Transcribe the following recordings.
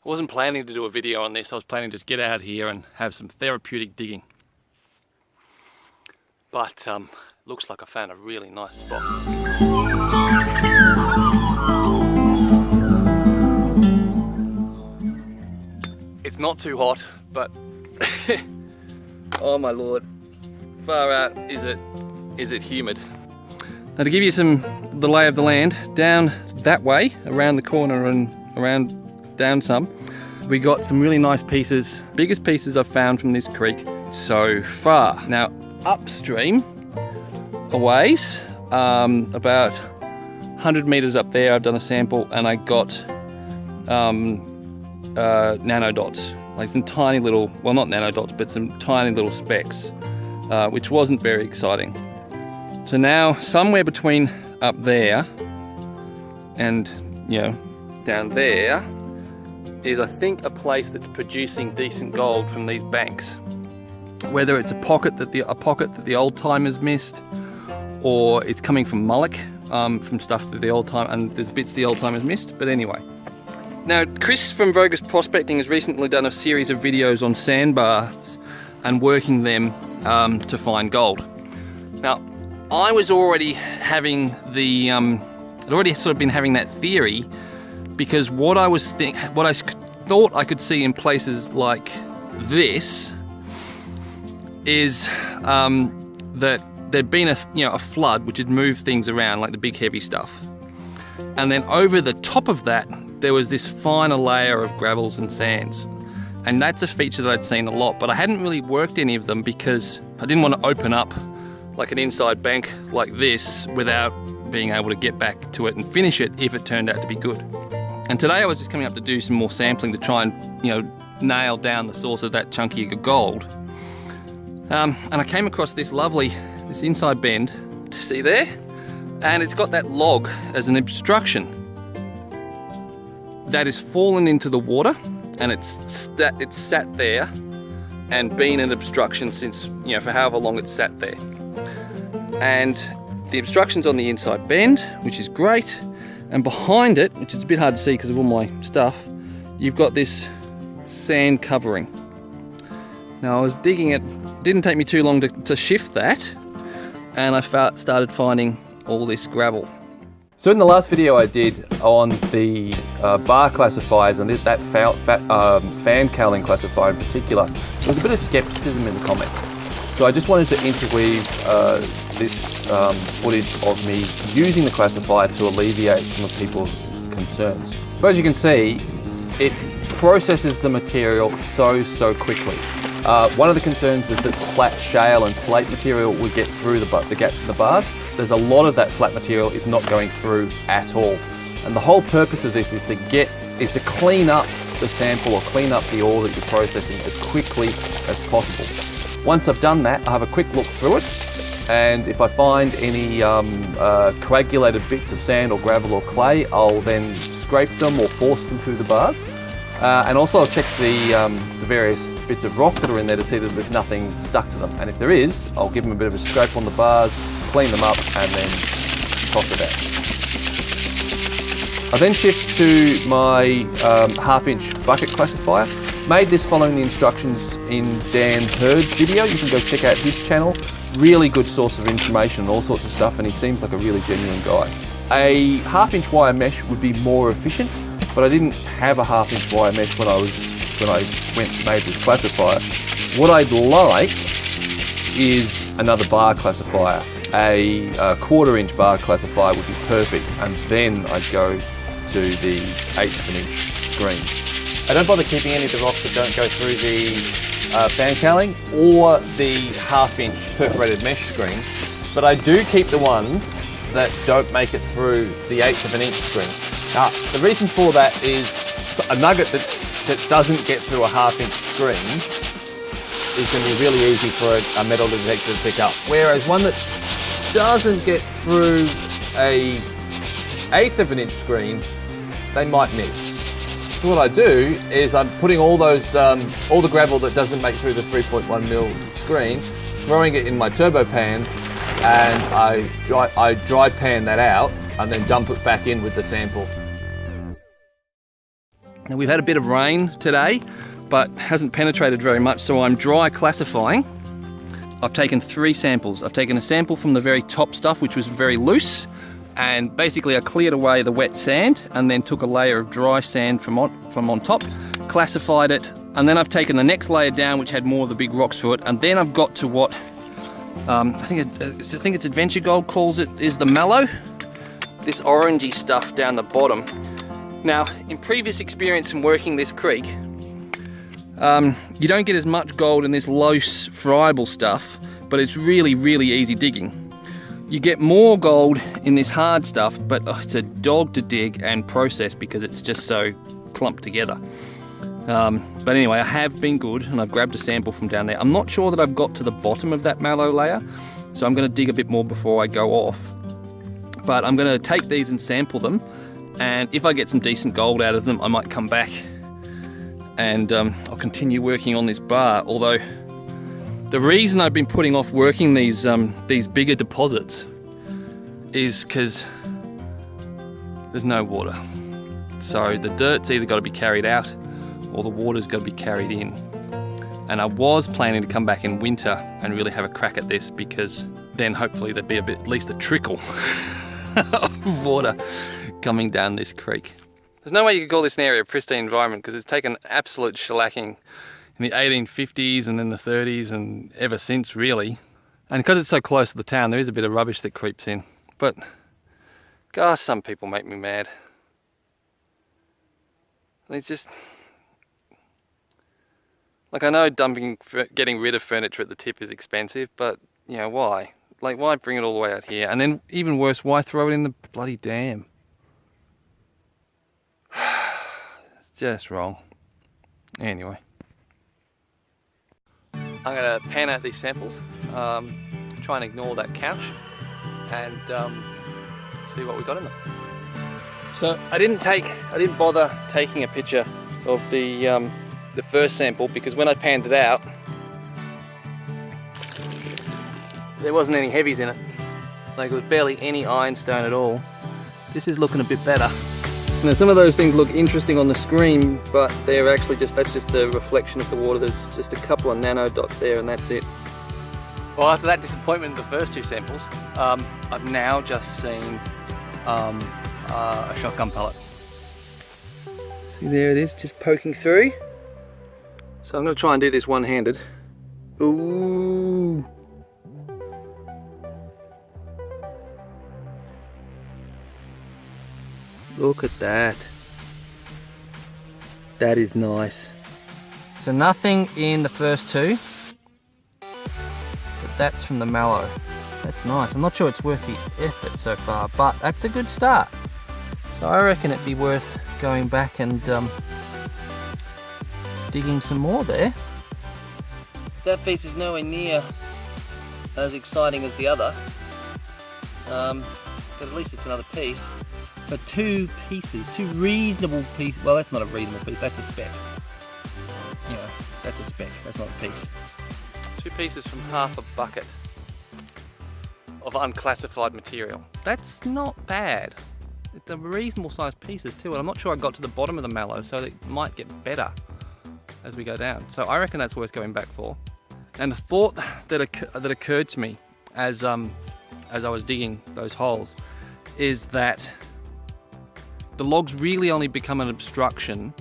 I wasn't planning to do a video on this. I was planning to just get out here and have some therapeutic digging. But looks like I found a really nice spot. It's not too hot, but oh my lord, far out is it humid. Now to give you the lay of the land, down that way, around the corner and around down some, we got some really nice pieces, biggest pieces I've found from this creek so far. Now upstream a ways, about 100 meters up there, I've done a sample and I got nanodots, like some tiny little, well not nanodots, but some tiny little specks, which wasn't very exciting. So now somewhere between up there and, you know, down there is, I think, a place that's producing decent gold from these banks. Whether it's a pocket that the old timers missed, or it's coming from mullock, from stuff that the old time, and there's bits the old timers missed. But anyway, now Chris from Vogus Prospecting has recently done a series of videos on sandbars and working them to find gold. Now, I was already having the, I'd already sort of been having that theory, because what I thought I could see in places like this is that there'd been a flood which had moved things around, like the big heavy stuff, and then over the top of that there was this finer layer of gravels and sands, and that's a feature that I'd seen a lot, but I hadn't really worked any of them because I didn't want to open up like an inside bank like this without being able to get back to it and finish it if it turned out to be good. And today I was just coming up to do some more sampling to try and, you know, nail down the source of that chunky gold. And I came across this inside bend, see there? And it's got that log as an obstruction that has fallen into the water, and it's sat there and been an obstruction since, you know, for however long it's sat there. And the obstruction's on the inside bend, which is great, and behind it, which is a bit hard to see because of all my stuff, you've got this sand covering. Now I was digging it, didn't take me too long to shift that, and I started finding all this gravel. So in the last video I did on the bar classifiers and that fan cowling classifier in particular, there was a bit of skepticism in the comments. So I just wanted to interweave this footage of me using the classifier to alleviate some of people's concerns. But as you can see, it processes the material so quickly. One of the concerns was that flat shale and slate material would get through the gaps in the bars. There's a lot of that flat material is not going through at all. And the whole purpose of this is to clean up the sample or clean up the ore that you're processing as quickly as possible. Once I've done that, I have a quick look through it, and if I find any coagulated bits of sand or gravel or clay, I'll then scrape them or force them through the bars. And also I'll check the various bits of rock that are in there to see that there's nothing stuck to them. And if there is, I'll give them a bit of a scrape on the bars, clean them up, and then toss it out. I then shift to my half-inch bucket classifier. Made this following the instructions in Dan Hurd's video. You can go check out his channel. Really good source of information and all sorts of stuff, and he seems like a really genuine guy. A half-inch wire mesh would be more efficient, but I didn't have a half-inch wire mesh when I went and made this classifier. What I'd like is another bar classifier. A 1/4-inch bar classifier would be perfect, and then I'd go to the 1/8 of an inch screen. I don't bother keeping any of the rocks that don't go through the fan cowling or the half-inch perforated mesh screen, but I do keep the ones that don't make it through the 1/8 of an inch screen. Now, the reason for that is a nugget that doesn't get through a half-inch screen is going to be really easy for a metal detector to pick up, whereas one that doesn't get through a 1/8 of an inch screen, they might miss. So what I do is I'm putting all the gravel that doesn't make through the 3.1 mil screen, throwing it in my turbo pan, and I dry pan that out and then dump it back in with the sample. Now we've had a bit of rain today, but hasn't penetrated very much, so I'm dry classifying. I've taken 3 samples. I've taken a sample from the very top stuff, which was very loose, and basically I cleared away the wet sand and then took a layer of dry sand from on top, classified it, and then I've taken the next layer down, which had more of the big rocks to it, and then I've got to what I think it's Adventure Gold calls it, is the mallow. This orangey stuff down the bottom. Now, in previous experience in working this creek, you don't get as much gold in this loose, friable stuff, but it's really, really easy digging. You get more gold in this hard stuff, but it's a dog to dig and process because it's just so clumped together. But anyway, I have been good and I've grabbed a sample from down there. I'm not sure that I've got to the bottom of that mallow layer, so I'm going to dig a bit more before I go off. But I'm going to take these and sample them, and if I get some decent gold out of them, I might come back and I'll continue working on this bar. Although the reason I've been putting off working these bigger deposits is because there's no water. So the dirt's either got to be carried out or the water's got to be carried in. And I was planning to come back in winter and really have a crack at this, because then hopefully there'd be at least a trickle of water coming down this creek. There's no way you could call this an area a pristine environment, because it's taken absolute shellacking in the 1850s and then the 30s and ever since, really. And because it's so close to the town, there is a bit of rubbish that creeps in. But gosh, some people make me mad. And it's just, like, I know getting rid of furniture at the tip is expensive, but you know, why? Like, why bring it all the way out here? And then even worse, why throw it in the bloody dam? It's just wrong. Anyway, I'm going to pan out these samples, try and ignore that couch, and see what we got in them. So I didn't bother taking a picture of the first sample, because when I panned it out, there wasn't any heavies in it. Like, there was barely any ironstone at all. This is looking a bit better. Now, some of those things look interesting on the screen, but they're actually that's just the reflection of the water. There's just a couple of nano dots there, and that's it. Well, after that disappointment in the first 2 samples, I've now just seen a shotgun pellet. See, there it is, just poking through. So I'm going to try and do this one-handed. Ooh. Look at that. That is nice. So nothing in the first 2, but that's from the mallow. That's nice. I'm not sure it's worth the effort so far, but that's a good start. So I reckon it'd be worth going back and digging some more there. That piece is nowhere near as exciting as the other, but at least it's another piece. But 2 pieces, 2 reasonable pieces. Well, that's not a reasonable piece, that's a speck. You know, that's a speck, that's not a piece. 2 pieces from half a bucket of unclassified material. That's not bad. It's a reasonable sized pieces too, and I'm not sure I got to the bottom of the mallow, so it might get better as we go down. So I reckon that's worth going back for. And the thought that occurred to me as I was digging those holes is that the logs really only become an obstruction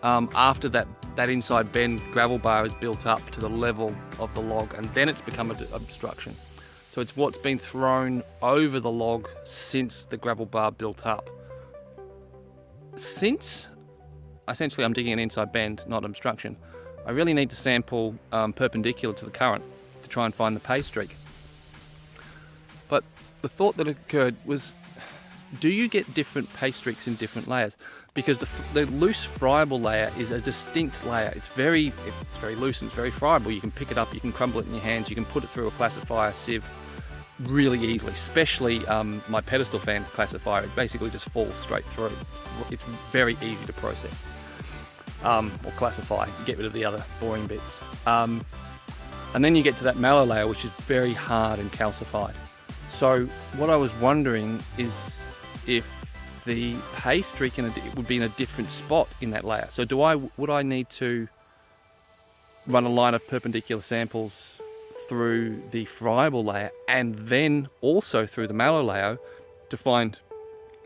after that inside bend gravel bar is built up to the level of the log, and then it's become an obstruction. So it's what's been thrown over the log since the gravel bar built up. Since essentially I'm digging an inside bend, not obstruction, I really need to sample perpendicular to the current to try and find the pay streak. But the thought that occurred was, do you get different pay streaks in different layers? Because the loose friable layer is a distinct layer. It's very loose and it's very friable. You can pick it up, you can crumble it in your hands, you can put it through a classifier sieve really easily, especially my pedestal fan classifier. It basically just falls straight through. It's very easy to process or classify, get rid of the other boring bits. And then you get to that mallow layer, which is very hard and calcified. So what I was wondering is if the pay streak would be in a different spot in that layer. So would I need to run a line of perpendicular samples through the friable layer and then also through the mallow layer to find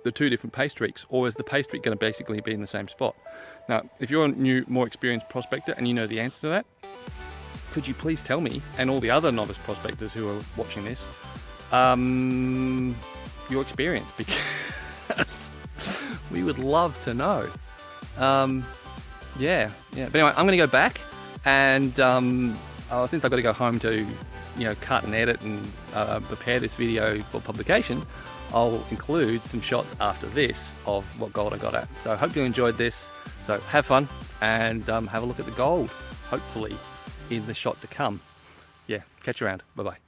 the two different pay streaks, or is the pay streak going to basically be in the same spot? Now, if you're a new, more experienced prospector and you know the answer to that, could you please tell me, and all the other novice prospectors who are watching this, your experience, because we would love to know. Yeah. But anyway, I'm going to go back, and since I've got to go home to, cut and edit and prepare this video for publication, I'll include some shots after this of what gold I got at. So I hope you enjoyed this. So have fun and have a look at the gold, hopefully in the shot to come. Yeah, catch you around. Bye-bye.